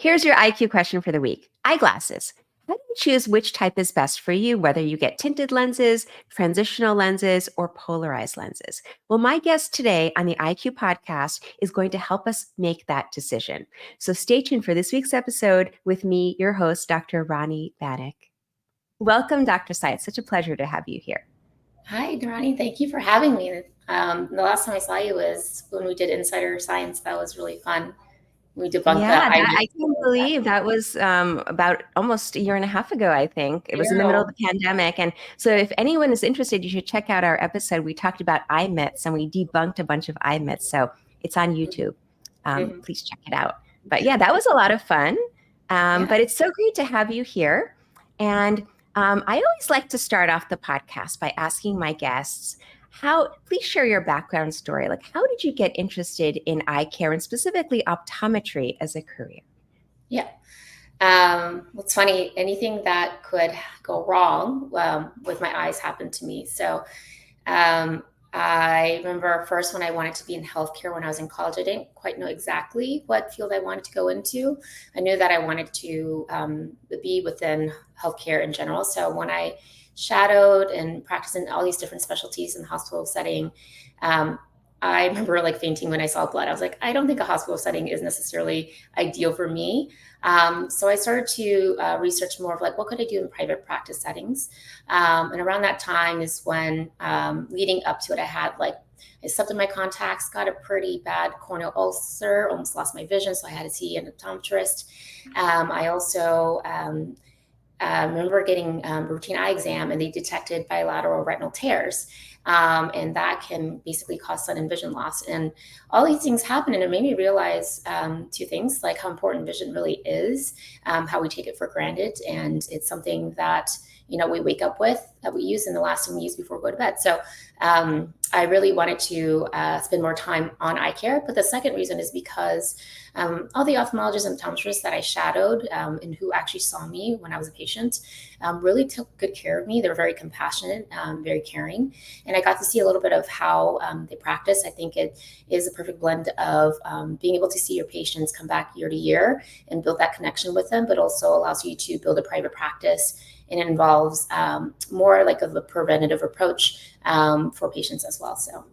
Here's your IQ question for the week. Eyeglasses. How do you choose which type is best for you, whether you get tinted lenses, transitional lenses, or polarized lenses? Well, my guest today on the IQ podcast is going to help us make that decision. So stay tuned for this week's episode with me, your host, Dr. Rani Banik. Welcome, Dr. Tsai. It's such a pleasure to have you here. Hi, Rani. Thank you for having me. The last time I saw you was when we did Insider Science. That was really fun. We debunked the idea. I can't believe that was about almost a year and a half ago, I think. It was in the middle of the pandemic. And so if anyone is interested, you should check out our episode. We talked about eye myths and we debunked a bunch of eye myths. So it's on YouTube. Please check it out. But yeah, that was a lot of fun. But it's so great to have you here. And I always like to start off the podcast by asking my guests, please share your background story. Like, how did you get interested in eye care and specifically optometry as a career? Yeah. It's funny, anything that could go wrong with my eyes happened to me. So I remember first when I wanted to be in healthcare when I was in college, I didn't quite know exactly what field I wanted to go into. I knew that I wanted to be within healthcare in general. So when I shadowed and practiced in all these different specialties in the hospital setting, I remember like fainting when I saw blood. I was like, I don't think a hospital setting is necessarily ideal for me. So I started to research more of like, what could I do in private practice settings? And around that time is when, leading up to it, I stepped in my contacts, got a pretty bad corneal ulcer, almost lost my vision. So I had to see an optometrist. I also remember getting a routine eye exam and they detected bilateral retinal tears. And that can basically cause sudden vision loss. And all these things happen. And it made me realize two things, like how important vision really is, how we take it for granted. And it's something that, we wake up with, that we use, and the last thing we use before we go to bed. So I really wanted to spend more time on eye care. But the second reason is because all the ophthalmologists and optometrists that I shadowed and who actually saw me when I was a patient really took good care of me. They were very compassionate, very caring. And I got to see a little bit of how they practice. I think it is a perfect blend of being able to see your patients come back year to year and build that connection with them, but also allows you to build a private practice. And it involves more like of a preventative approach for patients as well. So.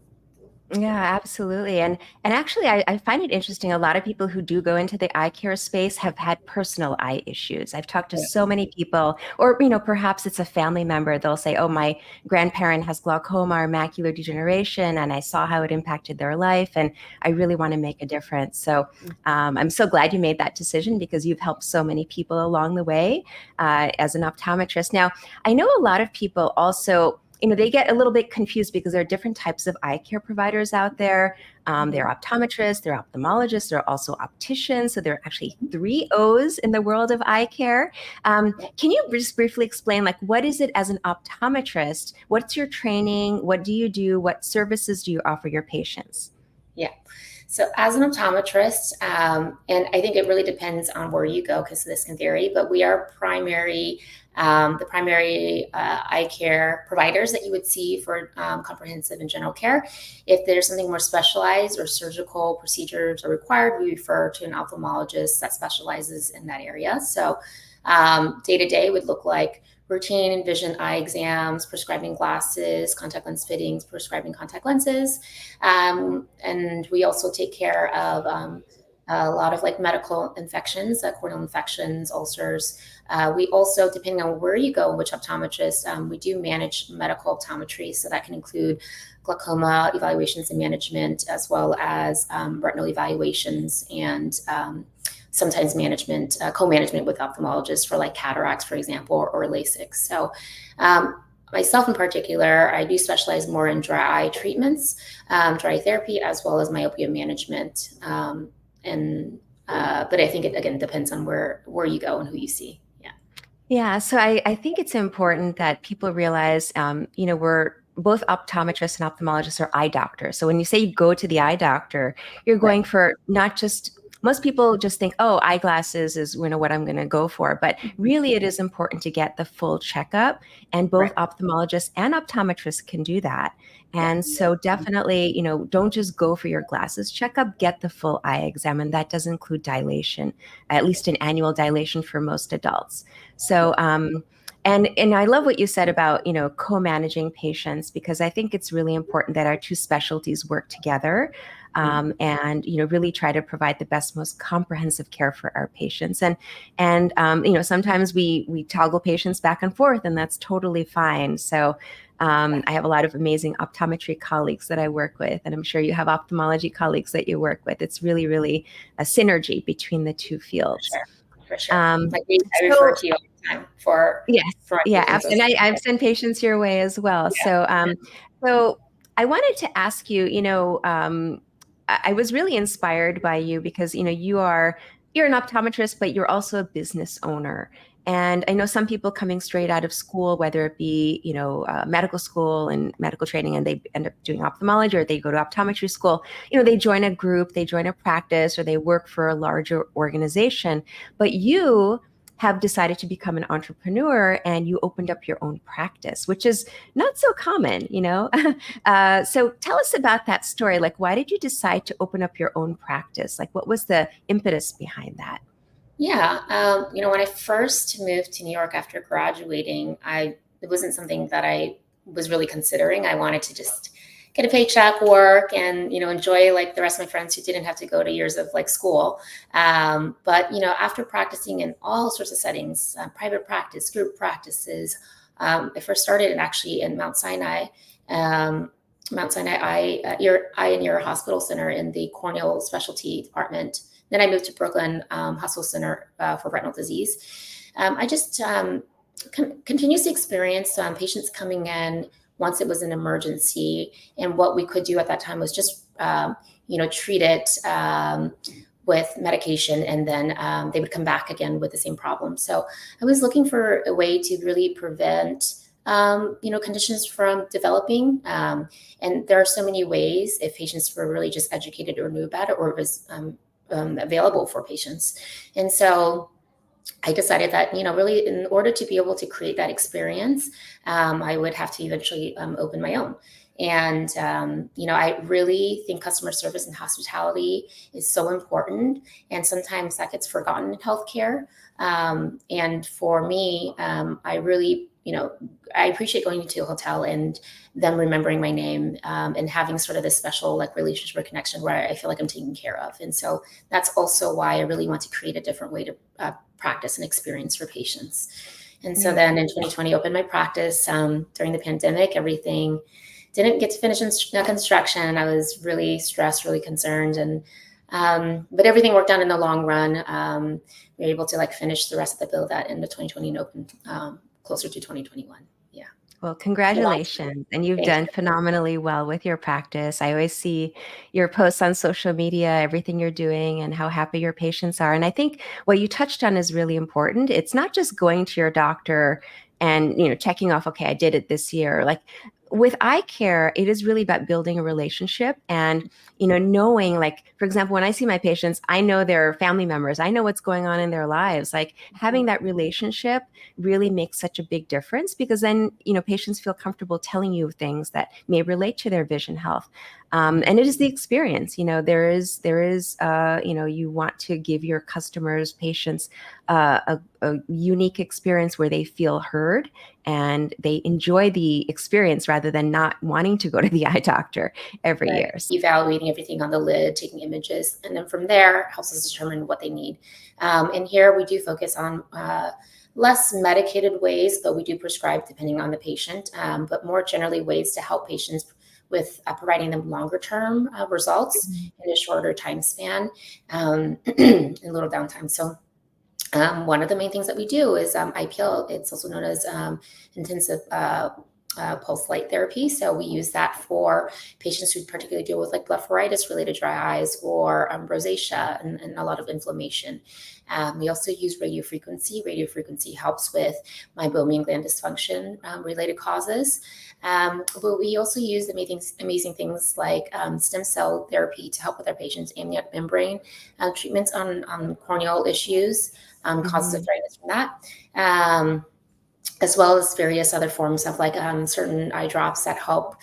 Yeah, absolutely. And actually, I find it interesting. A lot of people who do go into the eye care space have had personal eye issues. I've talked to so many people, or, perhaps it's a family member. They'll say, oh, my grandparent has glaucoma or macular degeneration, and I saw how it impacted their life, and I really want to make a difference. So I'm so glad you made that decision because you've helped so many people along the way as an optometrist. Now, I know a lot of people also they get a little bit confused because there are different types of eye care providers out there. There are optometrists, there are ophthalmologists, there are also opticians. So there are actually 3 O's in the world of eye care. Can you just briefly explain, like, what is it as an optometrist? What's your training? What do you do? What services do you offer your patients? Yeah. So as an optometrist, and I think it really depends on where you go because this can vary, but we are the primary eye care providers that you would see for comprehensive and general care. If there's something more specialized or surgical procedures are required, we refer to an ophthalmologist that specializes in that area. So day-to-day would look like routine vision eye exams, prescribing glasses, contact lens fittings, prescribing contact lenses. And we also take care of a lot of like medical infections, corneal infections, ulcers. We also, depending on where you go, which optometrist, we do manage medical optometry. So that can include glaucoma evaluations and management, as well as retinal evaluations and sometimes management, co-management with ophthalmologists for like cataracts, for example, or LASIK. So myself in particular, I do specialize more in dry eye treatments, dry therapy, as well as myopia management. But I think it, again, depends on where you go and who you see. Yeah. Yeah. So I think it's important that people realize, we're both optometrists and ophthalmologists are eye doctors. So when you say you go to the eye doctor, you're going for not just most people just think, oh, eyeglasses is, what I'm going to go for. But Mhm. really, it is important to get the full checkup. And both Right. ophthalmologists and optometrists can do that. And Yes. so definitely, don't just go for your glasses checkup, get the full eye exam. And that does include dilation, at least an annual dilation for most adults. So, and I love what you said about, co-managing patients, because I think it's really important that our two specialties work together, Mhm. and, really try to provide the best, most comprehensive care for our patients. And sometimes we toggle patients back and forth, and that's totally fine. So I have a lot of amazing optometry colleagues that I work with, and I'm sure you have ophthalmology colleagues that you work with. It's really, really a synergy between the two fields. Sure. For sure. Um, Like I refer so to you all the time for yes, for my yeah, patients as and well. I've sent patients your way as well. Yeah. So I wanted to ask you, I was really inspired by you because, you're an optometrist, but you're also a business owner. And I know some people coming straight out of school, whether it be, medical school and medical training, and they end up doing ophthalmology, or they go to optometry school, they join a group, they join a practice, or they work for a larger organization. But you have decided to become an entrepreneur, and you opened up your own practice, which is not so common. So tell us about that story. Like, why did you decide to open up your own practice? Like, what was the impetus behind that? Yeah. When I first moved to New York after graduating, it wasn't something that I was really considering. I wanted to just get a paycheck, work, and enjoy like the rest of my friends who didn't have to go to years of like school. But after practicing in all sorts of settings, private practice, group practices, I first started actually in Mount Sinai. Mount Sinai Eye and Ear Hospital Center in the corneal specialty department. Then I moved to Brooklyn Hospital Center for retinal disease. I just continues to experience patients coming in once it was an emergency, and what we could do at that time was just treat it with medication, and then they would come back again with the same problem. So I was looking for a way to really prevent conditions from developing. And there are so many ways if patients were really just educated or knew about it, or it was available for patients. And so I decided that, really in order to be able to create that experience, I would have to eventually open my own. And, I really think customer service and hospitality is so important. And sometimes that gets forgotten in healthcare. And for me, I really, I appreciate going to a hotel and them remembering my name, and having sort of this special like relationship or connection where I feel like I'm taken care of. And so that's also why I really want to create a different way to practice and experience for patients. And so then in 2020, opened my practice. During the pandemic, everything didn't get to finish in construction. I was really stressed, really concerned, and but everything worked out in the long run. We were able to like finish the rest of the build out into 2020 and open closer to 2021. Yeah. Well, So congratulations. And you've thank done you. phenomenally well with your practice. I always see your posts on social media, everything you're doing, and how happy your patients are. And I think what you touched on is really important. It's not just going to your doctor and, checking off, okay, I did it this year. Like, with eye care, it is really about building a relationship and, knowing, like, for example, when I see my patients, I know their family members, I know what's going on in their lives. Like, having that relationship really makes such a big difference, because then, patients feel comfortable telling you things that may relate to their vision health. And it is the experience. You want to give your customers, patients, a unique experience where they feel heard and they enjoy the experience, rather than not wanting to go to the eye doctor every Right. year. Evaluating everything on the lid, taking images, and then from there helps us determine what they need. And here we do focus on less medicated ways, but we do prescribe depending on the patient, but more generally ways to help patients with providing them longer term results in a shorter time span, and little downtime. So one of the main things that we do is IPL. It's also known as intensive pulse light therapy. So we use that for patients who particularly deal with like blepharitis related dry eyes or rosacea and a lot of inflammation. We also use radio frequency. Radio frequency helps with meibomian gland dysfunction related causes. But we also use amazing things like stem cell therapy to help with our patients' amniotic membrane treatments on corneal issues, causes of Hmm. dryness from that. As well as various other forms of like certain eye drops that help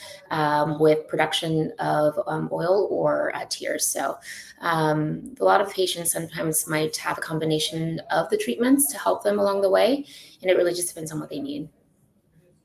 with production of oil or tears. So a lot of patients sometimes might have a combination of the treatments to help them along the way, and it really just depends on what they need.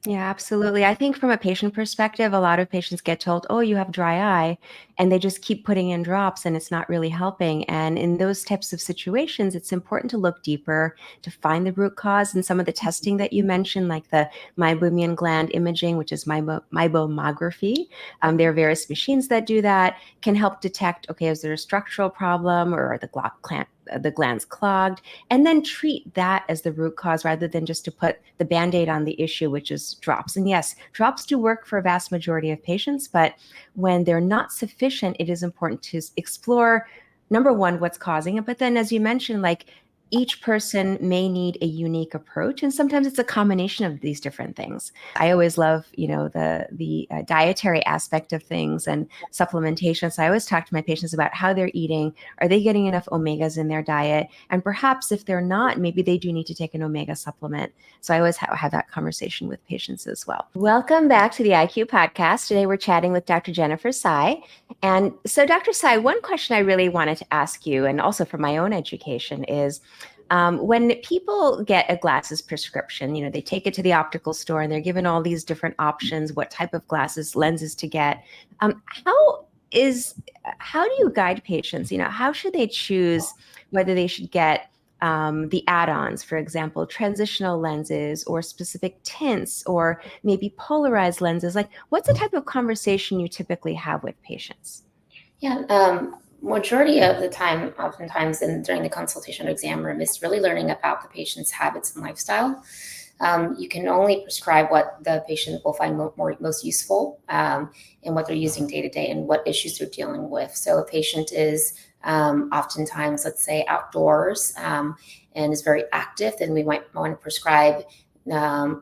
Yeah, absolutely. I think from a patient perspective, a lot of patients get told, oh, you have dry eye, and they just keep putting in drops and it's not really helping. And in those types of situations, it's important to look deeper to find the root cause. And some of the testing that you mentioned, like the meibomian gland imaging, which is meibomography, there are various machines that do that, can help detect, okay, is there a structural problem or are the glands clogged? And then treat that as the root cause rather than just to put the band-aid on the issue, which is drops. And yes, drops do work for a vast majority of patients, but when they're not sufficient, it is important to explore number one, what's causing it. But then, as you mentioned, like each person may need a unique approach, and sometimes it's a combination of these different things. I always love, the dietary aspect of things and supplementation. So I always talk to my patients about how they're eating. Are they getting enough omegas in their diet? And perhaps if they're not, maybe they do need to take an omega supplement. So I always have that conversation with patients as well. Welcome back to the IQ podcast. Today we're chatting with Dr. Jennifer Tsai. And so, Dr. Tsai, one question I really wanted to ask you, and also for my own education, is when people get a glasses prescription, they take it to the optical store and they're given all these different options, what type of glasses, lenses to get. How is how do you guide patients? How should they choose whether they should get the add-ons, for example, transitional lenses or specific tints or maybe polarized lenses? Like, what's the type of conversation you typically have with patients? Yeah, majority of the time, oftentimes, during the consultation or exam room, is really learning about the patient's habits and lifestyle. You can only prescribe what the patient will find most useful in what they're using day to day and what issues they're dealing with. So, a patient is oftentimes, let's say, outdoors and is very active, then we might want to prescribe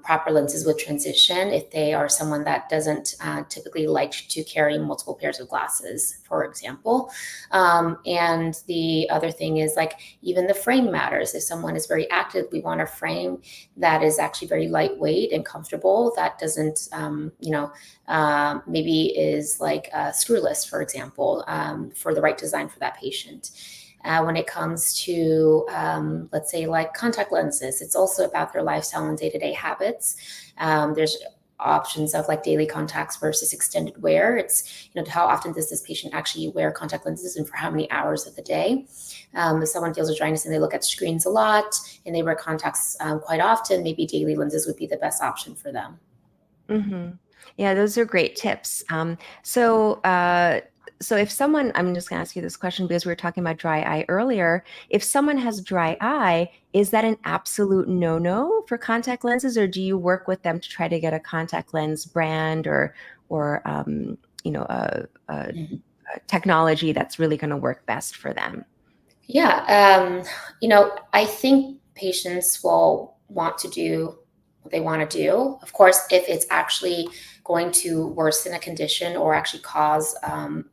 proper lenses with transition if they are someone that doesn't typically like to carry multiple pairs of glasses, for example. And the other thing is like even the frame matters. If someone is very active, we want a frame that is actually very lightweight and comfortable, that doesn't, maybe is like screwless, for example, for the right design for that patient. When it comes to, let's say, like contact lenses, it's also about their lifestyle and day-to-day habits. There's options of like daily contacts versus extended wear. It's, how often does this patient actually wear contact lenses and for how many hours of the day? If someone deals with dryness and they look at screens a lot and they wear contacts quite often, maybe daily lenses would be the best option for them. Hmm. Yeah, those are great tips. So if someone, I'm just going to ask you this question because we were talking about dry eye earlier. If someone has dry eye, is that an absolute no-no for contact lenses, or do you work with them to try to get a contact lens brand or you know, Mhm. a technology that's really going to work best for them? Yeah, I think patients will want to do what they want to do. Of course, if it's actually going to worsen a condition or actually cause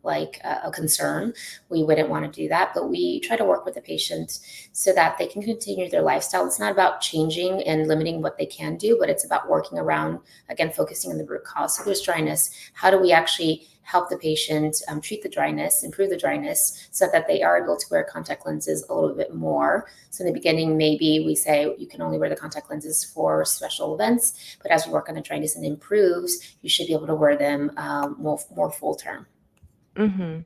like a concern, we wouldn't want to do that. But we try to work with the patient so that they can continue their lifestyle. It's not about changing and limiting what they can do, but it's about working around, again, focusing on the root cause. So there's dryness. How do we actually help the patient treat the dryness, improve the dryness, so that they are able to wear contact lenses a little bit more. So in the beginning, maybe we say you can only wear the contact lenses for special events, but as we work on the dryness and improves, you should be able to wear them more full term. Hmm.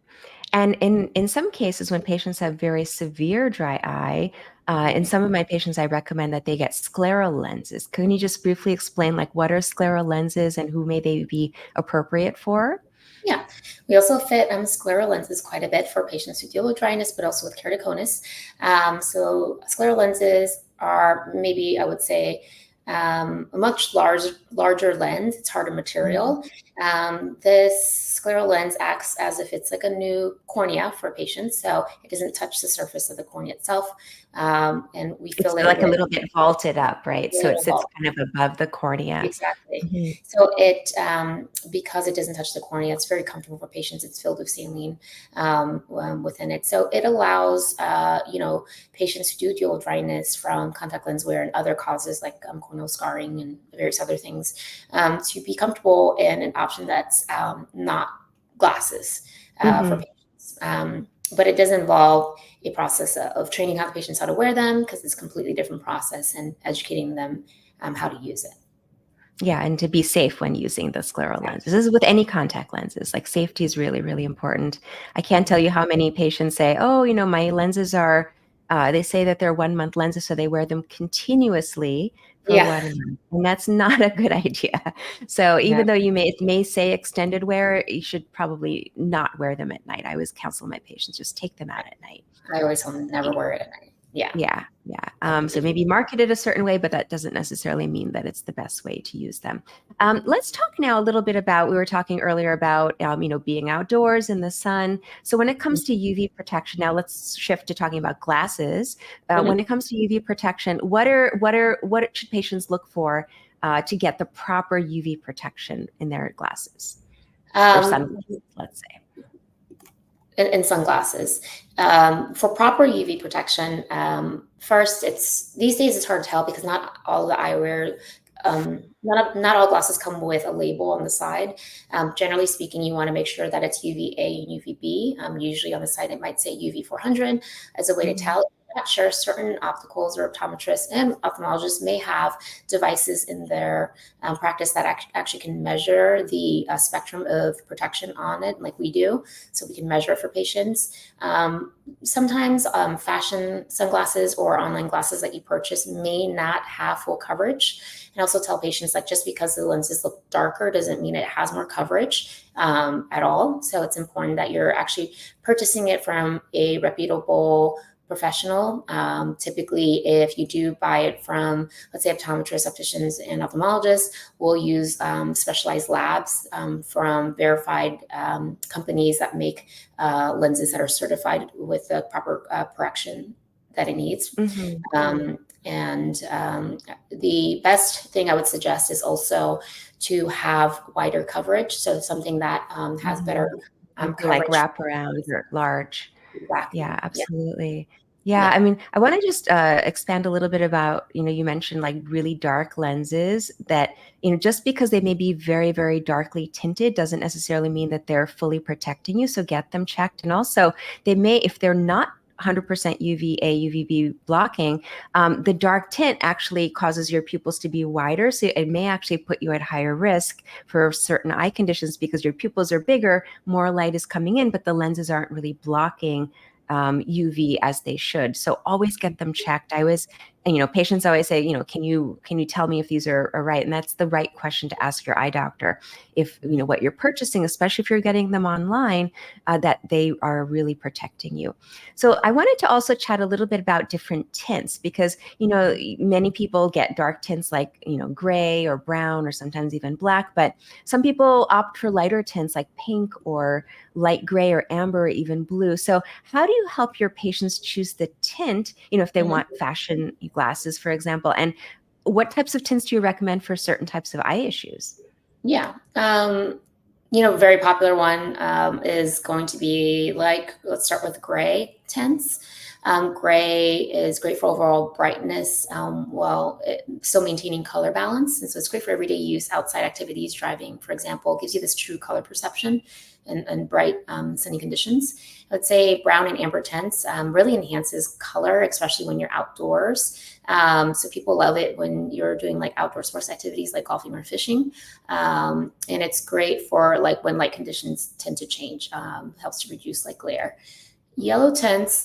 And in some cases, when patients have very severe dry eye, in some of my patients, I recommend that they get scleral lenses. Can you just briefly explain, like, what are scleral lenses and who may they be appropriate for? Yeah, we also fit scleral lenses quite a bit for patients who deal with dryness, but also with keratoconus. So scleral lenses are maybe, I would say, a much larger lens. It's harder Mhm. material. This scleral lens acts as if it's like a new cornea for patients, so it doesn't touch the surface of the cornea itself, and we It's fill it like a with little bit vaulted up, right? So it sits little. kind of above the cornea. Exactly. Mhm. So it, because it doesn't touch the cornea, it's very comfortable for patients. It's filled with saline within it. So it allows, patients who do deal with dryness from contact lens wear and other causes like corneal scarring and various other things, to be comfortable in an option that's not glasses for Mhm. patients. But it does involve a process of training how the patients how to wear them, because it's a completely different process, and educating them how to use it. Yeah, and to be safe when using the scleral lenses. Exactly. This is with any contact lenses. Like safety is really, really important. I can't tell Mhm. you how many patients say, "Oh, my lenses are." They say that they're 1 month lenses, so they wear them continuously for Yeah. 1 month, and that's not a good idea. So Yeah. even though it may say extended wear, you should probably not wear them at night. I always counsel my patients just take them out at night. I always tell them never wear it at night. Yeah. Yeah, yeah. So Definitely. maybe market it a certain way, but that doesn't necessarily mean that it's the best way to use them. Let's talk now a little bit about, we were talking earlier about, being outdoors in the sun. So when it comes to UV protection, now let's shift to talking about glasses. When Mhm. it comes to UV protection, what should patients look for to get the proper UV protection in their glasses or Um, sunglasses, let's say? and sunglasses. For proper UV protection, first, it's these days it's hard to tell because not all the eyewear, not all glasses come with a label on the side. Generally speaking, you want to make sure that it's UVA and UVB. Usually on the side, it might say UV 400 as a way to Mhm. tell. Not sure, certain opticals or optometrists and ophthalmologists may have devices in their practice that actually can measure the spectrum of protection on it, like we do, so we can measure it for patients. Sometimes fashion sunglasses or online glasses that you purchase may not have full coverage. And also tell patients, like, just because the lenses look darker doesn't mean it has more coverage at all. So it's important that you're actually purchasing it from a reputable professional. Typically, if you do buy it from, let's say, optometrists, opticians, and ophthalmologists, we'll use specialized labs from verified companies that make lenses that are certified with the proper correction that it needs. Mhm. And the best thing I would suggest is also to have wider coverage. So something that has better Mhm. Something like coverage. wraparound or large. Exactly. Yeah, Yeah. absolutely. Yeah, Yeah. I mean, I want to just expand a little bit about, you mentioned like really dark lenses that, just because they may be very, very darkly tinted doesn't necessarily mean that they're fully protecting you. So get them checked. And also, they may, if they're not 100% UVA, UVB blocking, the dark tint actually causes your pupils to be wider. So it may actually put you at higher risk for certain eye conditions because your pupils are bigger, more light is coming in, but the lenses aren't really blocking UV as they should. So always get them checked. And patients always say, can you tell me if these are right? And that's the right question to ask your eye doctor. If what you're purchasing, especially if you're getting them online, that they are really protecting you. So I wanted to also chat a little bit about different tints because many people get dark tints like gray or brown or sometimes even black, but some people opt for lighter tints like pink or light gray or amber or even blue. So how do you help your patients choose the tint, if they want Mhm. fashion glasses, for example? And what types of tints do you recommend for certain types of eye issues? Yeah. Very popular one is going to be, like, let's start with gray tints. Gray is great for overall brightness, still maintaining color balance. And so it's great for everyday use, outside activities, driving, for example. It gives you this true color perception and bright sunny conditions. I would say brown and amber tints really enhances color, especially when you're outdoors. So people love it when you're doing like outdoor sports activities like golfing or fishing. And it's great for like when light conditions tend to change, helps to reduce like glare. Yellow tints,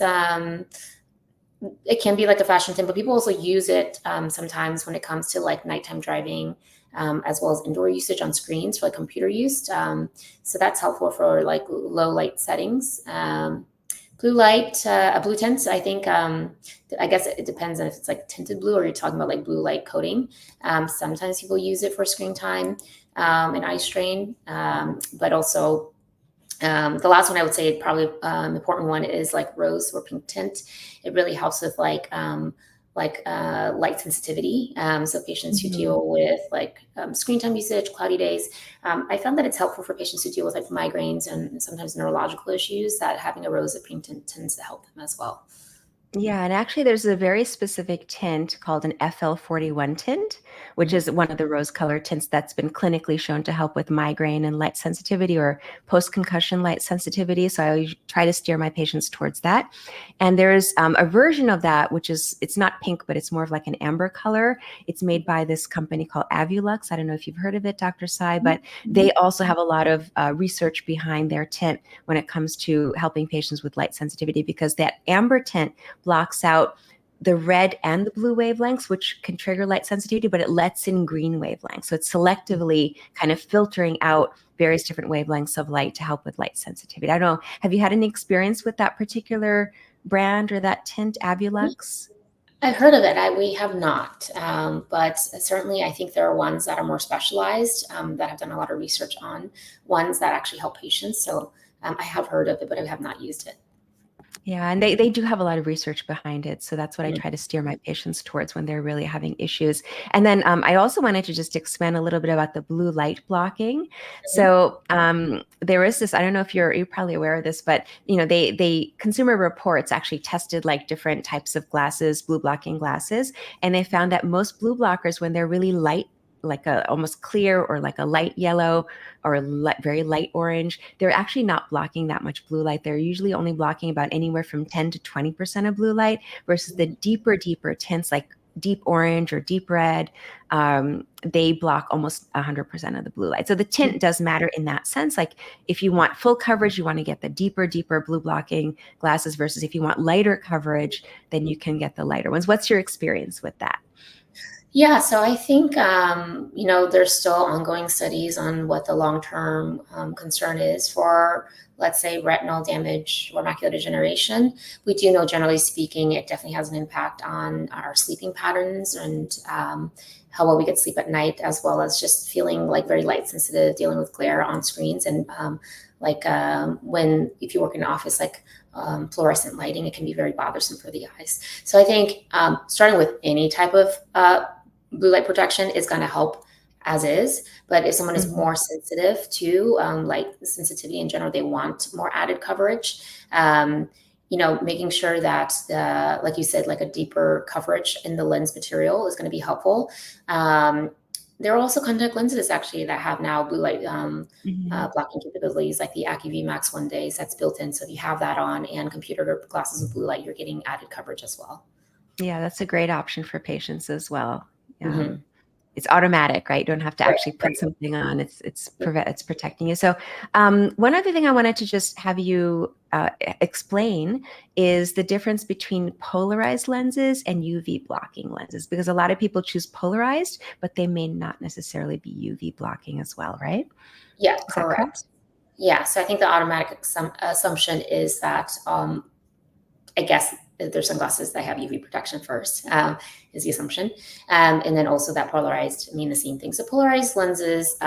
it can be like a fashion tint, but people also use it sometimes when it comes to like nighttime driving, as well as indoor usage on screens for like computer use. So that's helpful for like low light settings. Blue light, blue tints, I think, I guess it depends on if it's like tinted blue or you're talking about like blue light coating. Sometimes people use it for screen time and eye strain, but also the last one I would say probably important one is like rose or pink tint. It really helps with light sensitivity. So patients who Mhm. deal with like screen time usage, cloudy days, I found that it's helpful for patients who deal with like migraines and sometimes neurological issues that having a rose or pink tint tends to help them as well. Yeah, and actually, there's a very specific tint called an FL41 tint, which Mhm. is one of the rose color tints that's been clinically shown to help with migraine and light sensitivity or post concussion light sensitivity. So I always try to steer my patients towards that. And there's a version of that, which is, it's not pink, but it's more of like an amber color. It's made by this company called Avulux. I don't know if you've heard of it, Dr. Tsai, but Mhm. they also have a lot of research behind their tint when it comes to helping patients with light sensitivity, because that amber tint blocks out the red and the blue wavelengths, which can trigger light sensitivity, but it lets in green wavelengths. So it's selectively kind of filtering out various different wavelengths of light to help with light sensitivity. I don't know. Have you had any experience with that particular brand or that tint, Avulux? I've heard of it. We have not, but certainly I think there are ones that are more specialized that have done a lot of research on ones that actually help patients. So I have heard of it, but I have not used it. Yeah, and they do have a lot of research behind it. So that's what I Mhm. try to steer my patients towards when they're really having issues. And then I also wanted to just expand a little bit about the blue light blocking. Mhm. So there is this, I don't know if you're probably aware of this, but they Consumer Reports actually tested like different types of glasses, blue blocking glasses, and they found that most blue blockers, when they're really light, like a almost clear or like a light yellow or very light orange, they're actually not blocking that much blue light. They're usually only blocking about anywhere from 10 to 20% of blue light versus the deeper tints like deep orange or deep red, they block almost 100% of the blue light. So the tint does matter in that sense. Like if you want full coverage, you want to get the deeper blue blocking glasses versus if you want lighter coverage, then you can get the lighter ones. What's your experience with that? Yeah, so I think there's still ongoing studies on what the long-term concern is for, let's say, retinal damage or macular degeneration. We do know, generally speaking, it definitely has an impact on our sleeping patterns and how well we get sleep at night, as well as just feeling like very light sensitive, dealing with glare on screens, and when if you work in an office like fluorescent lighting, it can be very bothersome for the eyes. So I think starting with any type of blue light protection is going to help as is. But if someone is Mhm. more sensitive to light sensitivity in general, they want more added coverage. Um, making sure that, like you said, like a deeper coverage in the lens material is going to be helpful. Um, there are also contact lenses actually that have now blue light Mhm. blocking capabilities, like the AccuView Max 1 Days that's built in. So if you have that on and computer glasses with blue light, you're getting added coverage as well. Yeah, that's a great option for patients as well. Hmm. It's automatic, right? You don't have to Right, actually put right. something on. It's protecting you. So one other thing I wanted to just have you explain is the difference between polarized lenses and UV blocking lenses, because a lot of people choose polarized, but they may not necessarily be UV blocking as well, right? Yeah, Is that correct? correct. Yeah, so I think the automatic assumption is that I guess there's sunglasses that have UV protection first, is the assumption. And then also that polarized mean the same thing. So polarized lenses,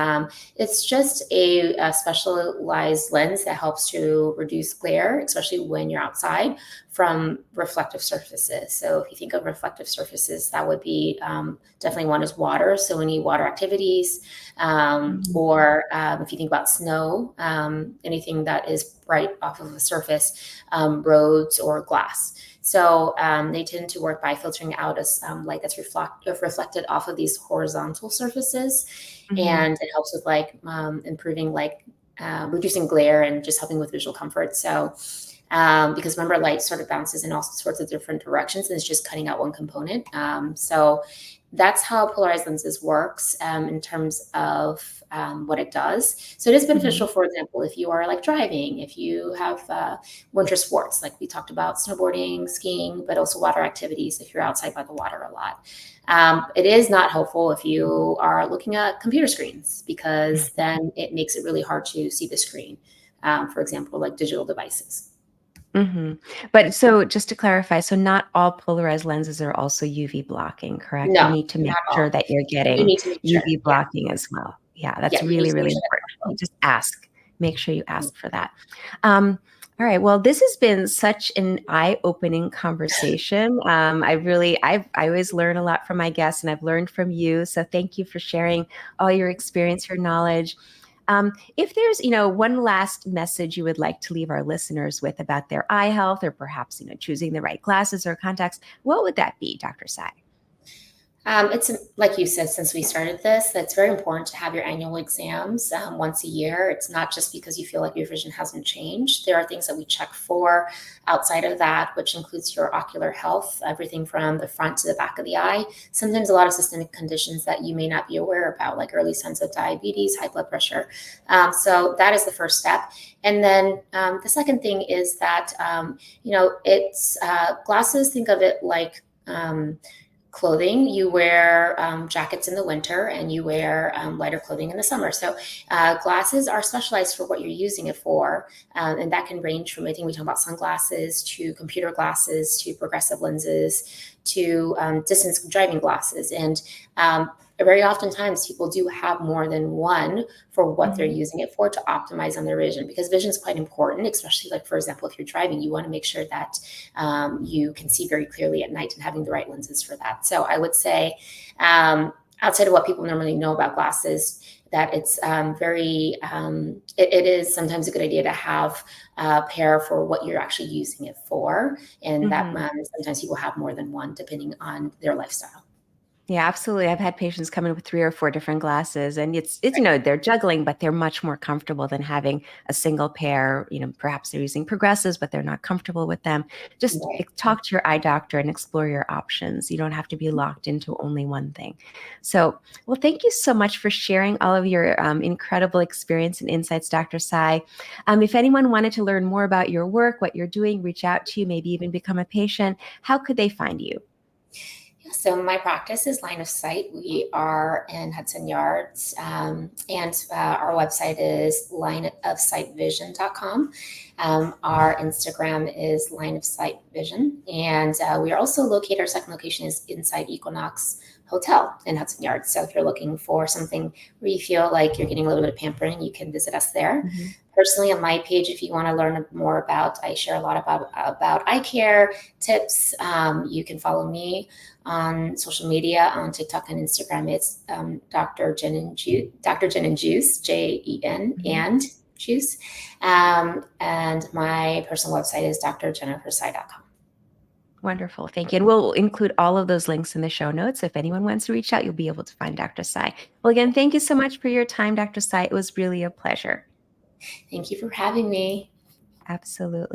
it's just a specialized lens that helps to reduce glare, especially when you're outside, from reflective surfaces. So if you think of reflective surfaces, that would be definitely one is water. So any water activities, Mhm. or if you think about snow, anything that is bright off of a surface, roads or glass. So they tend to work by filtering out light that's reflected off of these horizontal surfaces, Mhm. and it helps with improving reducing glare and just helping with visual comfort. So because remember, light sort of bounces in all sorts of different directions, and it's just cutting out one component. So that's how polarized lenses works in terms of what it does. So it is beneficial, Mhm. for example, if you are like driving, if you have winter sports, like we talked about snowboarding, skiing, but also water activities, if you're outside by the water a lot. It is not helpful if you are looking at computer screens, because then it makes it really hard to see the screen, for example, like digital devices. Hmm. But so just to clarify, so not all polarized lenses are also UV blocking, correct? You No, need to make not sure all. that you're You getting need to make sure. UV Yeah, blocking as well. Yeah, that's yeah. You need really, to make really sure that's important. You possible. just ask. Make sure you ask for that. Um, all right. Well, this has been such an eye-opening conversation. I always learn a lot from my guests, and I've learned from you. So thank you for sharing all your experience, your knowledge. If there's, one last message you would like to leave our listeners with about their eye health, or perhaps, choosing the right glasses or contacts, what would that be, Dr. Tsai? It's like you said, since we started this, that's very important to have your annual exams once a year. It's not just because you feel like your vision hasn't changed. There are things that we check for outside of that, which includes your ocular health, everything from the front to the back of the eye. Sometimes a lot of systemic conditions that you may not be aware about, like early signs of diabetes, high blood pressure. So that is the first step. And then the second thing is that, it's glasses, think of it like, clothing. You wear jackets in the winter and you wear lighter clothing in the summer. So glasses are specialized for what you're using it for. And that can range from, I think we talk about sunglasses to computer glasses to progressive lenses to distance driving glasses. And very oftentimes people do have more than one for what they're Mhm. using it for to optimize on their vision, because vision is quite important, especially like, for example, if you're driving, you want to make sure that you can see very clearly at night, and having the right lenses for that. So I would say, outside of what people normally know about glasses, that it's it is sometimes a good idea to have a pair for what you're actually using it for. And that Mhm. sometimes people have more than one depending on their lifestyle. Yeah, absolutely. I've had patients come in with 3 or 4 different glasses, and it's Right. they're juggling, but they're much more comfortable than having a single pair. Perhaps they're using progressives, but they're not comfortable with them. Just Right. talk to your eye doctor and explore your options. You don't have to be locked into only one thing. So, well, thank you so much for sharing all of your incredible experience and insights, Dr. Sai. If anyone wanted to learn more about your work, what you're doing, reach out to you, maybe even become a patient, how could they find you? Yeah, so my practice is Line of Sight. We are in Hudson Yards, and our website is lineofsightvision.com. Our Instagram is Line of Sight Vision, and we are also located. Our second location is inside Equinox Hotel in Hudson Yards. So if you're looking for something where you feel like you're getting a little bit of pampering, you can visit us there. Mhm. Personally, on my page, if you want to learn more about, I share a lot about eye care tips. You can follow me on social media, on TikTok and Instagram. It's Dr. Jen and Juice, Dr. Jen and Juice, Jen Mhm. and Juice. And my personal website is drjennifersai.com. Wonderful. Thank you. And we'll include all of those links in the show notes. If anyone wants to reach out, you'll be able to find Dr. Sai. Well, again, thank you so much for your time, Dr. Sai. It was really a pleasure. Thank you for having me. Absolutely.